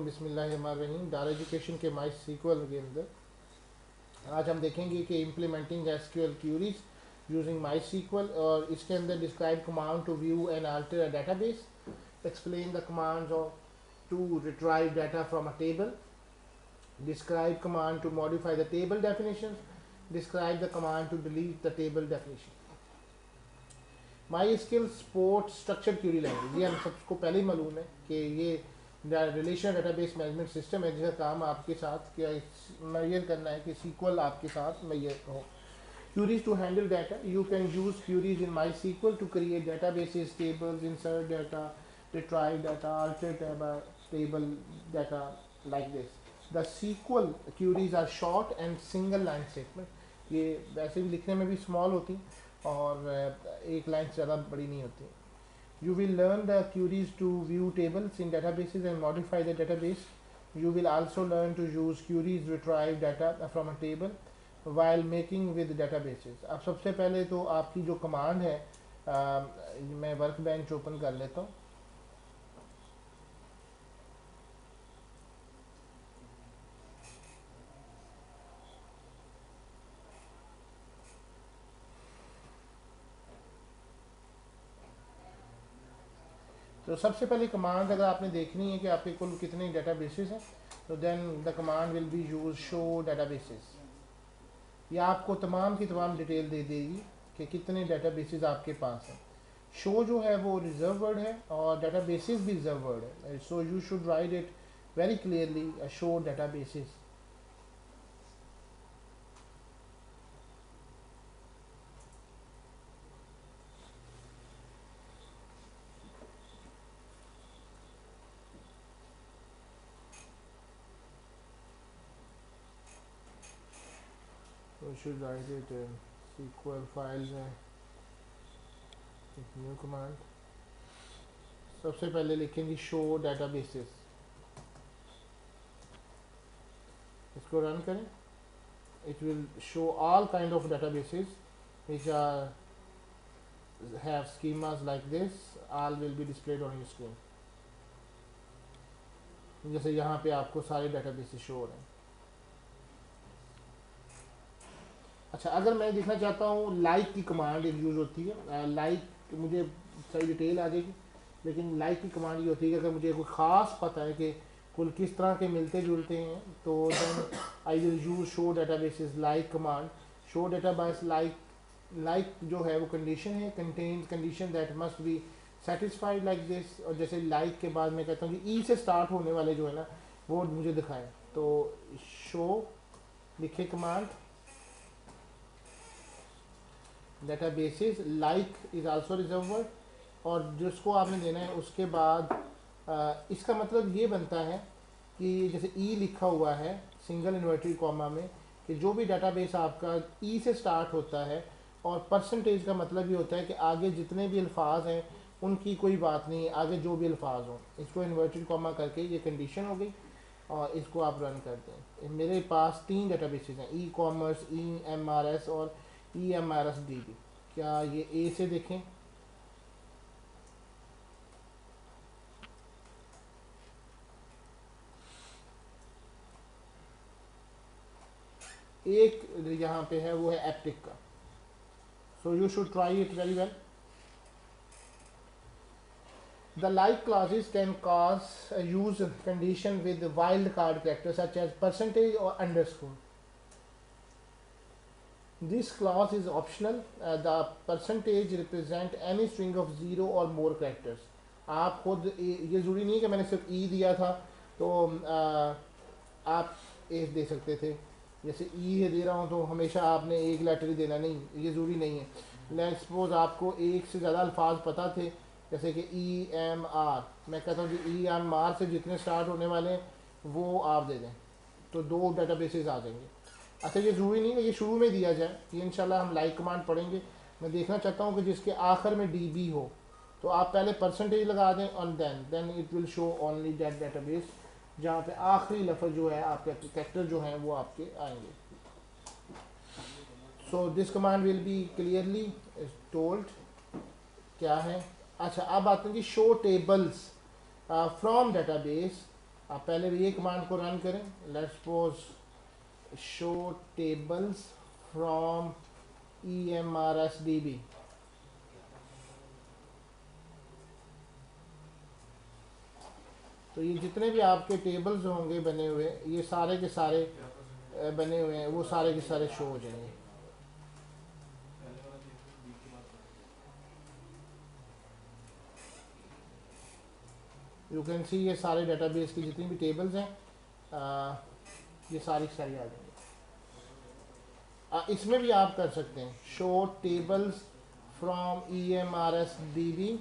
बिस्मिल्लाहिर्रहमानिर्रहीम। डार एजुकेशन के माई सीक्वल के अंदर आज हम देखेंगे कि implementing SQL queries using MySQL, और इसके अंदर describe command to view and alter a database, explain the commands of to retrieve data from a table, describe command to modify the table definitions, describe the command to delete the table definition. My skill support structure Curie language, ये हम सबको पहले ही मालूम है कि ये relational database management system है जिसका काम आपके साथ क्या मैयर करना है कि सीक्वल आपके साथ मैयर हो. Queries to handle data. You can use queries in MySQL to create databases, tables, insert data, retrieve data, alter table data like this. The SQL queries are short and single line statement. ये वैसे भी लिखने में भी small होती और एक line से ज़्यादा बड़ी नहीं होती. You will learn the queries to view tables in databases and modify the database. You will also learn to use queries retrieve data from a table while making with databases. अब सबसे पहले तो आपकी जो कमांड है, मैं work bench open कर लेता हूँ. तो सबसे पहले कमांड अगर आपने देखनी है कि आपके कुल कितने डेटाबेसेस हैं, तो then the command will be use show databases. ये आपको तमाम की तमाम डिटेल दे देगी कि कितने डेटाबेसेस आपके पास हैं. शो जो है वो रिजर्व वर्ड है और डेटाबेसेस भी रिजर्व वर्ड है. So you should write it very clearly, show databases. We should write it in SQL files में न्यू कमांड. सबसे पहले लिखेंगे शो डेटाबेसेस. इसको रन करें. It will show all kind of databases which are have schemas like this. All will be displayed on your screen. जैसे यहाँ पे आपको सारे डेटाबेसेस शो हो रहे हैं. अच्छा, अगर मैं देखना चाहता हूँ लाइक की कमांड यूज़ होती है. लाइक मुझे सारी डिटेल आ जाएगी, लेकिन लाइक की कमांड ये होती है कि अगर मुझे कोई ख़ास पता है कि कुल किस तरह के मिलते जुलते हैं, तो then I will use show databases like command. Show database like जो है वो कंडीशन है, contains condition that must be satisfied like this. और जैसे लाइक के बाद मैं कहता हूँ कि ई से स्टार्ट होने वाले जो है ना वो मुझे दिखाएं, तो शो लिखे command databases like is also reserve word, और जिसको आपने देना है उसके बाद इसका मतलब ये बनता है कि जैसे ई लिखा हुआ है सिंगल इन्वर्टेड कॉमा में, कि जो भी डेटाबेस आपका ई से स्टार्ट होता है, और परसेंटेज का मतलब ये होता है कि आगे जितने भी अल्फाज हैं उनकी कोई बात नहीं है, आगे जो भी अल्फाज हों. इसको इन्वर्टेड कॉमा करके ये कंडीशन हो गई और इसको आप रन कर दें. मेरे पास 3 डेटाबेसेस हैं, E commerce, E M R S और E M R S D B. क्या ये ए से देखें, एक यहाँ पे है वो है एप्टिक का. So you should try it very well. The like clauses can cause a use condition with wildcard characters such as percentage or underscore. This clause is optional. The percentage represent any string of 0 or more characters. आप खुद ये ज़रूरी नहीं है कि मैंने सिर्फ ई दिया था तो आप ए दे सकते थे. जैसे ई दे रहा हूँ तो हमेशा आपने एक लेटर ही देना, नहीं, ये ज़रूरी नहीं है. लेट्स सपोज आपको एक से ज़्यादा अल्फाज पता थे, जैसे कि ई एम आर. मैं कहता हूँ कि ई एम आर से जितने स्टार्ट होने वाले हैं वो आप दे दें, तो 2 डेटाबेसेस आ जाएंगे. अच्छा, ये ज़रूरी नहीं है ये शुरू में दिया जाए, ये इंशाल्लाह हम लाइक कमांड पढ़ेंगे. मैं देखना चाहता हूँ कि जिसके आखिर में डी बी हो, तो आप पहले परसेंटेज लगा दें और then it will show only that database, जहाँ पे आखिरी लफ्ज़ जो है आपके कैरेक्टर जो हैं वो आपके आएंगे. So this command will be clearly told क्या है. अच्छा, अब आते हैं जी शो टेबल्स फ्रॉम डेटाबेस. आप पहले भी ये कमांड को रन करें, let's suppose show tables from EMRSDB। तो ये जितने भी आपके टेबल्स होंगे बने हुए, ये सारे के सारे बने हुए हैं, वो सारे के सारे शो हो जाएंगे। यू कैन सी ये सारे डेटाबेस की जितनी भी टेबल्स हैं ये सारी सारी आ जाएंगी। इसमें भी आप कर सकते हैं show tables from EMRSDB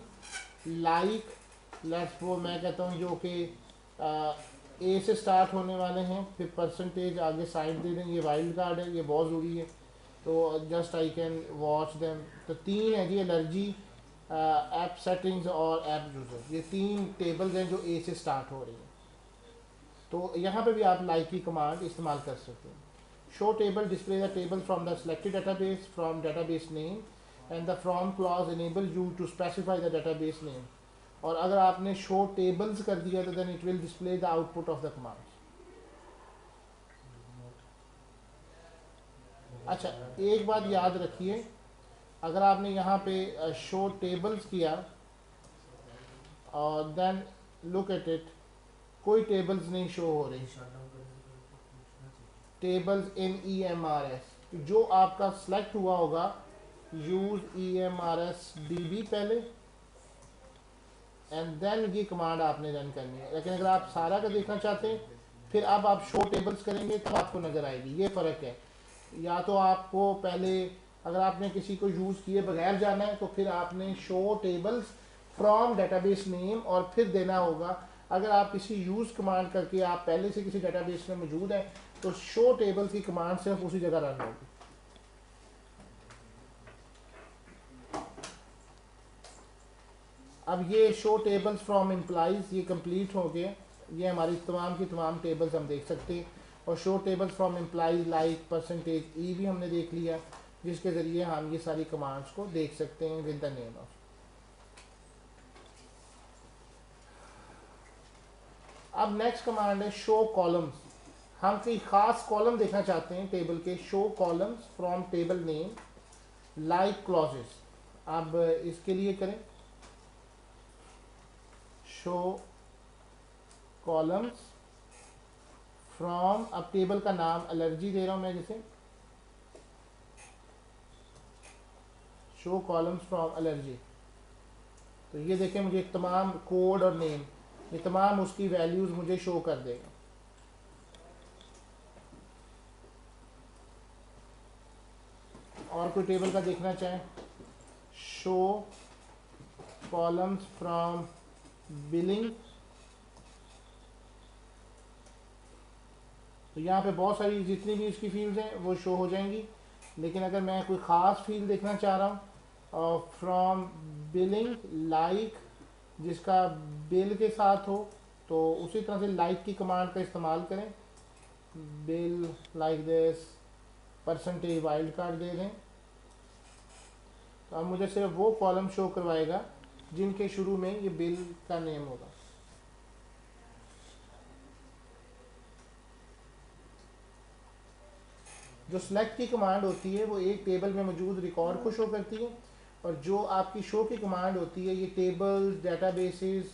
like, let's वो मैं कहता हूँ जो कि ए से स्टार्ट होने वाले हैं, फिर परसेंटेज आगे साइड दे दें, ये वाइल्ड कार्ड है, ये बहुत ज़रूरी है। तो just I can watch them. तो 3 है जी, एलर्जी, ऐप सेटिंग्स और ऐप यूज़र, ये 3 टेबल्स हैं जो ए से स्टार्ट हो रही हैं। तो यहाँ पे भी आप लाइक की कमांड इस्तेमाल कर सकते हैं। Show table display the table from the selected database from database name and the from clause enable you to specify the database name. और अगर आपने शो टेबल्स कर दिया तो then it will display the output of the command. अच्छा, एक बात याद रखिए, अगर आपने यहाँ पे शो टेबल्स किया और देन लुक एट इट, कोई टेबल्स नहीं शो हो रही, टेबल्स इन EMRS। जो आपका सिलेक्ट हुआ होगा यूज EMRSDB पहले एंड देन ये कमांड आपने रन करनी है। लेकिन अगर आप सारा का देखना चाहते हैं फिर अब आप शो टेबल्स करेंगे तो आपको नज़र आएगी, ये फ़र्क है। या तो आपको पहले अगर आपने किसी को यूज़ किए बगैर जाना है तो फिर आपने show tables from database name और फिर देना होगा। अगर आप किसी यूज़ कमांड करके आप पहले से किसी डेटाबेस में मौजूद है तो शो टेबल्स की कमांड सिर्फ उसी जगह रन होगी। अब ये शो टेबल्स फ्रॉम एम्प्लॉइज ये कंप्लीट हो गए, ये हमारी तमाम की तमाम टेबल्स हम देख सकते हैं। और show tables from employees like percentage E भी हमने देख लिया, जिसके ज़रिए हम ये सारी कमांड्स को देख सकते हैं विद द नेम ऑफ। अब नेक्स्ट कमांड है शो कॉलम्स। हम कोई ख़ास कॉलम देखना चाहते हैं टेबल के, show columns from table name like clauses. अब इसके लिए करें शो कॉलम्स फ्रॉम, अब टेबल का नाम एलर्जी दे रहा हूं मैं, जैसे शो कॉलम्स फ्रॉम एलर्जी। तो ये देखें मुझे तमाम कोड और नेम, ये तमाम उसकी वैल्यूज मुझे शो कर देगा। और कोई टेबल का देखना चाहें, शो कॉलम्स फ्रॉम बिलिंग। तो यहाँ पे बहुत सारी जितनी भी इसकी फील्ड्स हैं वो शो हो जाएंगी। लेकिन अगर मैं कोई ख़ास फील्ड देखना चाह रहा हूँ फ्रॉम बिलिंग लाइक, जिसका बिल के साथ हो, तो उसी तरह से लाइक की कमांड का इस्तेमाल करें, बिल like this, percentage wild card दे दें। तो अब मुझे सिर्फ वो कॉलम शो करवाएगा जिनके शुरू में ये बिल का नेम होगा। जो सिलेक्ट की कमांड होती है वो एक टेबल में मौजूद रिकॉर्ड को शो करती है, और जो आपकी शो की कमांड होती है ये टेबल्स, डेटाबेसेस,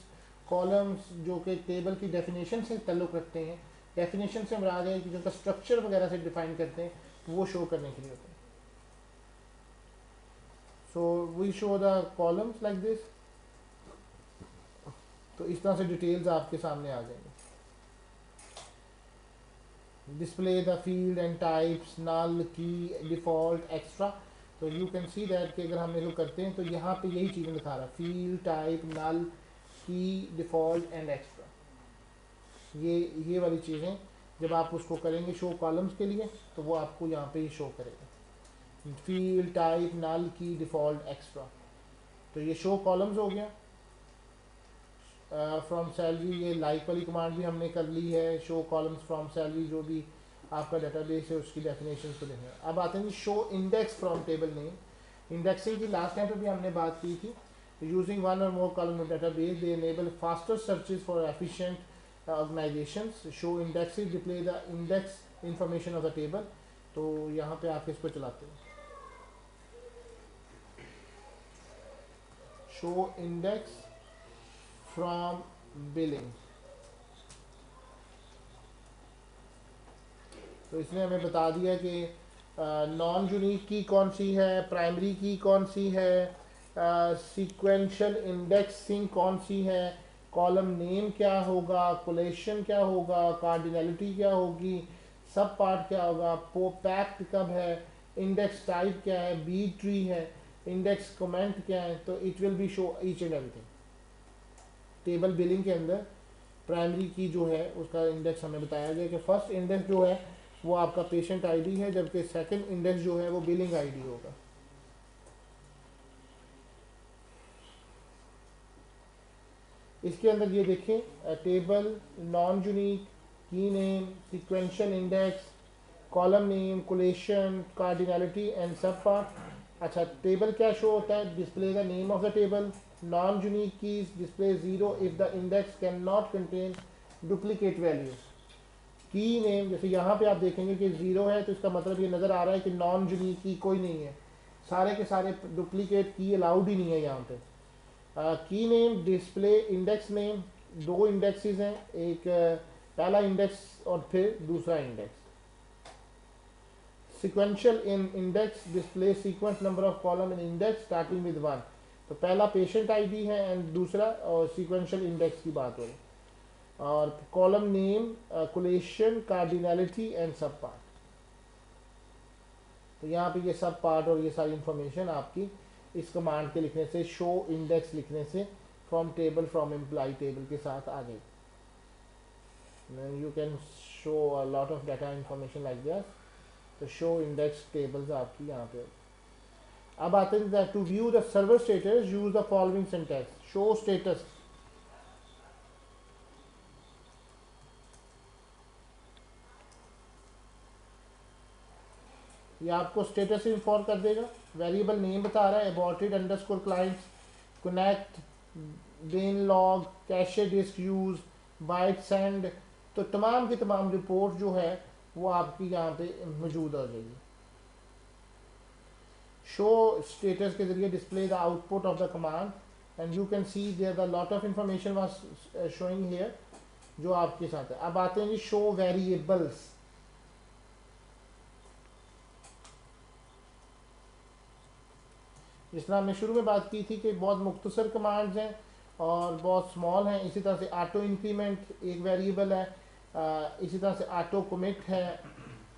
कॉलम्स जो कि टेबल की डेफिनेशन से ताल्लुक़ रखते हैं, डेफिनेशन से मुराद है कि जिनका स्ट्रक्चर वगैरह से डिफाइन करते हैं, वो शो करने के लिए होते हैं। So we show the columns like this. तो इस तरह से डिटेल्स आपके सामने आ जाएंगे। Display the field and types, null, key, default, extra. तो यू कैन सी दैट कि अगर हम इसको करते हैं तो यहाँ पे यही चीज़ें दिखा रहा है, field, type, null, key, default and extra. ये वाली चीज़ें जब आप उसको करेंगे शो कॉलम्स के लिए तो वो आपको यहाँ पे ही शो करेगा, फील्ड, टाइप, नल, की, डिफ़ॉल्ट, एक्स्ट्रा। तो ये शो कॉलम्स हो गया। फ्रॉम सैलरी, ये लाइक वाली कमांड भी हमने कर ली है। शो कॉलम्स फ्रॉम सैलरी, जो भी आपका डेटाबेस है उसकी डेफिनेशन को देखना। अब आते हैं show index from table name. Indexing की लास्ट टाइम पे भी हमने बात की थी। यूजिंग वन और more column of database they enable faster searches for efficient organizations, show indexes, display the index information of the table. तो यहाँ पे आप इसको चलाते हैं, शो इंडेक्स फ्रॉम बिलिंग। तो इसने हमें बता दिया कि नॉन यूनिक की कौन सी है, प्राइमरी की कौन सी है, सीक्वेंशियल इंडेक्सिंग कौन सी है, कॉलम नेम क्या होगा, कोलेशन क्या होगा, कार्डिनलिटी क्या होगी, सब पार्ट क्या होगा, पैक्ट कब है, इंडेक्स टाइप क्या है, बी ट्री है, इंडेक्स कमेंट क्या है। तो it will B show each and everything. Table billing के अंदर प्राइमरी की जो है उसका इंडेक्स हमें बताया गया कि फर्स्ट इंडेक्स जो है वो आपका पेशेंट आईडी है, जबकि सेकंड इंडेक्स जो है वो बिलिंग आईडी होगा। इसके अंदर ये देखें, टेबल, नॉन यूनिक, की name, sequential index, column name, coalition, cardinality and सब पार्ट। अच्छा, टेबल क्या शो होता है, display the name of the table. Non unique keys display 0 if the index can not contain duplicate values. की name, जैसे यहाँ पे आप देखेंगे कि 0 है तो इसका मतलब ये नज़र आ रहा है कि नॉन यूनिक की कोई नहीं है, सारे के सारे डुप्लीकेट की अलाउड ही नहीं है यहाँ पे। की नेम डिस्प्ले इंडेक्स नेम, दो इंडेक्सेस हैं, एक पहला इंडेक्स और फिर दूसरा index. Sequential in index display sequence number of column in index starting with 1। तो पहला पेशेंट आईडी है एंड दूसरा और सीक्वेंशियल इंडेक्स की बात हो रही। और column name, coalition, cardinality and सब पार्ट। तो यहाँ पे ये सब पार्ट और ये सारी इंफॉर्मेशन आपकी इस कमांड के लिखने से, शो इंडेक्स लिखने से from table from employ table के साथ आ गई। You can show a lot of data information like this. तो शो इंडेक्स टेबल्स आपकी यहाँ पे। अब आते हैं to view the server status use the following syntax. Show status, ये आपको स्टेटस इन्फॉर्म कर देगा। वेरिएबल नेम बता रहा है, aborted underscore clients, connect, bin log, cache disk use, byte send. तो तमाम की तमाम रिपोर्ट जो है वो आपकी यहाँ पे मौजूद हो जाएगी। शो स्टेटस के जरिए display the output of the command and you can see there the lot of information was showing here जो आपके साथ है। अब आते हैं जी शो वेरिएबल्स। जिस तरह हमने शुरू में बात की थी कि बहुत मुख्तसर कमांड्स हैं और बहुत स्मॉल हैं। इसी तरह से ऑटो इंक्रीमेंट एक वेरिएबल है, इसी तरह से ऑटो कमिट है।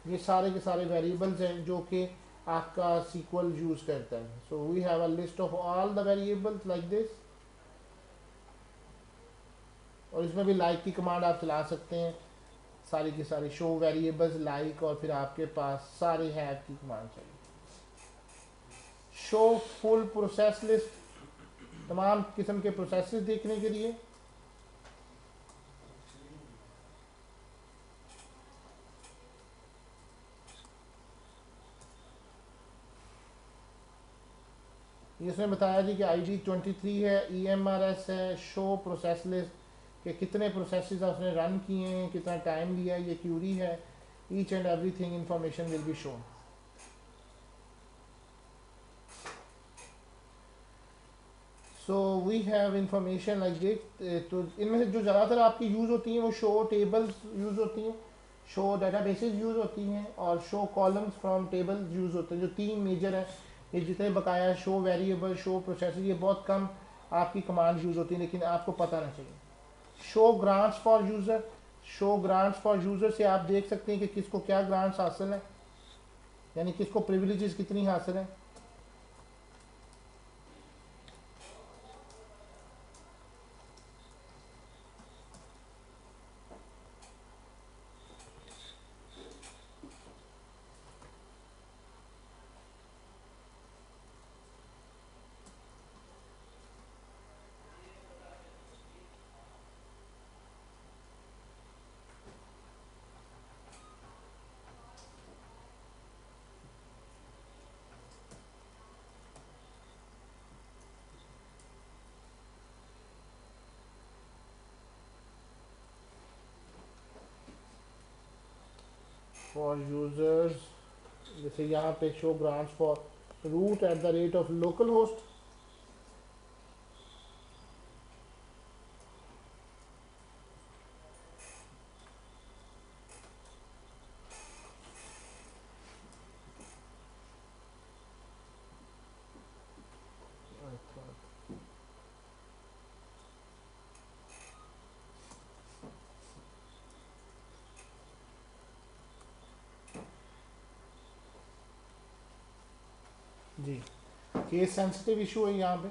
ये सारे के सारे वेरिएबल्स हैं जो कि आपका सीक्वल यूज़ करता है। So we have a list of all the variables like this. और इसमें भी लाइक की कमांड आप चला सकते हैं, सारी की सारी शो वेरिएबल्स लाइक, और फिर आपके पास सारे हैव की कमांड चाहिए। शो फुल प्रोसेस लिस्ट, तमाम किस्म के प्रोसेसेस देखने के लिए। इसमें बताया जी कि आईडी 23 है, EMRS है, शो प्रोसेस लिस्ट कि कितने प्रोसेसेस उसने रन किए हैं, कितना टाइम लिया, ये क्यूरी है। Each and everything information will be shown. So we have information like this. तो इनमें से जो ज़्यादातर आपकी यूज़ होती हैं वो शो टेबल्स यूज़ होती हैं, शो डाटाबेसेस यूज़ होती हैं, और show columns from tables use होते हैं। जो तीन मेजर हैं, ये जितने बकाया शो वेरिएबल, शो प्रोसेस, ये बहुत कम आपकी कमांड यूज़ होती है, लेकिन आपको पता ना चाहिए। Show grants for user, show grants for user से आप देख सकते हैं कि किसको क्या ग्रांट्स हासिल हैं, यानी किसको प्रिविलेजेस कितनी हासिल हैं। फॉर यूजर्स, जैसे यहाँ पे show grants for root at the rate of local host, G case sensitive issue है यहाँ पे।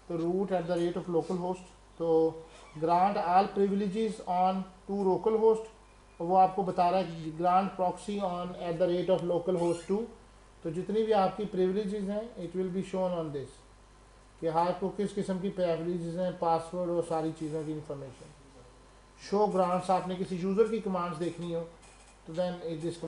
तो root at the rate of local host, तो grant all privileges on to local host, वो आपको बता रहा है grant proxy on at the rate of local host to. तो जितनी भी आपकी प्रिविलेजेस हैं it will be shown on this, कि आपको किस किस्म की प्रिविलेजेस हैं, पासवर्ड और सारी चीज़ों की इंफॉर्मेशन। शो ग्रांट्स, आपने किसी यूज़र की कमांड्स देखनी हो तो देन दिस